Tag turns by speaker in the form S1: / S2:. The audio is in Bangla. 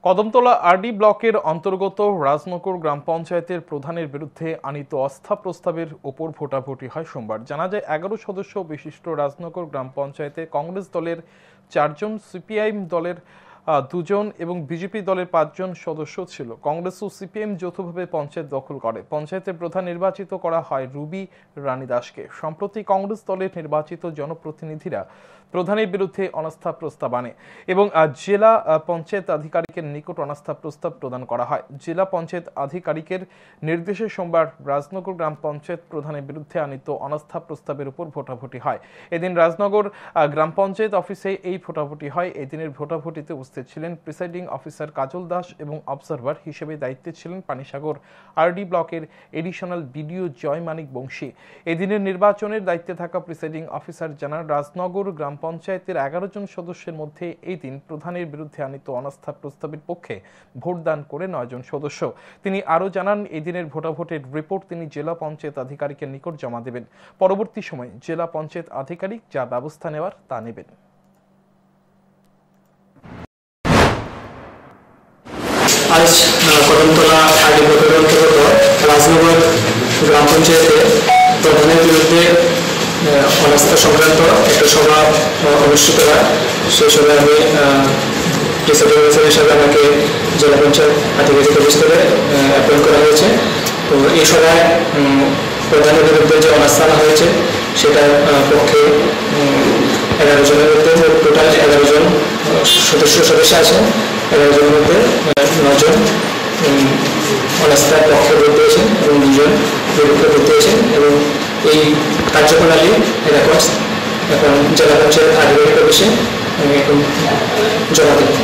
S1: কদমতলা আরডি ব্লকের অন্তর্গত রাজনগর গ্রাম পঞ্চায়েতের প্রধানের বিরুদ্ধে আনীত অস্থা প্রস্তাবের ওপর ভোটাভুটি হয় সোমবার। জানা যায় 11 সদস্য বিশিষ্ট রাজনগর গ্রাম পঞ্চায়েতে কংগ্রেস দলের 4 জন, সিপিআইএম দলের 2 জন এবং বিজেপি দলের 5 জন সদস্য ছিল। কংগ্রেস ও সিপিএম যৌথভাবে পঞ্চায়েত দখল করে। পঞ্চায়েতের প্রধান নির্বাচিত করা হয় রুবি রানী দাসকে। সম্প্রতি কংগ্রেস দলের নির্বাচিত জনপ্রতিনিধিরা প্রধানের বিরুদ্ধে অনাস্থা প্রস্তাব আনে এবং জেলা পঞ্চায়েত আধিকারিকের নিকট অনাস্থা প্রস্তাব প্রদান করা হয়। জেলা পঞ্চায়েত আধিকারিকের নির্দেশে সোমবার রাজনগর গ্রাম পঞ্চায়েত প্রধানের বিরুদ্ধে আনীত অনাস্থা প্রস্তাবের উপর ভোটাভুটি হয়। এদিন রাজনগর গ্রাম পঞ্চায়েত অফিসে এই ভোটাভুটি হয়। এদিনের ভোটাভুটিতে উপস্থিত ছিলেন প্রিসাইডিং অফিসার কাজল দাস এবং অবজারভার হিসেবে দায়িত্বে ছিলেন পানিসাগর আরডি ব্লকের এডিশনাল বিডিও জয় মানিক বংশী। এদিনের নির্বাচনের দায়িত্বে থাকা প্রিসাইডিং অফিসার জানান, রাজনগর গ্রাম পঞ্চায়েতের 11 জন সদস্যের মধ্যে এই দিন প্রধানের বিরুদ্ধে আনীত অনাস্থা প্রস্তাবের পক্ষে ভোটদান করে 9 জন সদস্য। তিনি আরও জানান, এদিনের ভোটাভুটির রিপোর্ট তিনি জেলা পঞ্চায়েত আধিকারিকের নিকট জমা দেবেন। পরবর্তী সময়ে জেলা পঞ্চায়েত আধিকারিক যা ব্যবস্থা নেওয়ার তা নেবেন।
S2: আজ কদমতলা আরডি ব্লকের অন্তর্গত রাজনগর গ্রাম পঞ্চায়েতে প্রধানের বিরুদ্ধে অনাস্থা সংক্রান্ত একটা সভা অনুষ্ঠিত হয়। সেই সভায় আমি প্রিসাইডিং অফিসার হিসাবে আমাকে জেলা পঞ্চায়েত আধিকারিক অফিস থেকে অ্যাপয়েন্ট করা হয়েছে। তো এই সভায় প্রধানের বিরুদ্ধে যে অনাস্থা আনা হয়েছে সেটার পক্ষে 11 জনের মধ্যে টোটাল 11 জন সদস্য আছে। 11 জনের মধ্যে 9 জন অনাস্থার পক্ষে ভোট দিয়েছেন এবং 2 জন বিরুদ্ধে ভোট দিয়েছেন এবং এই কার্যপ্রণালী রেকর্ডস এখন জেলা পঞ্চায়েত আধিকারিক অফিসে এখন জমা দেবেন।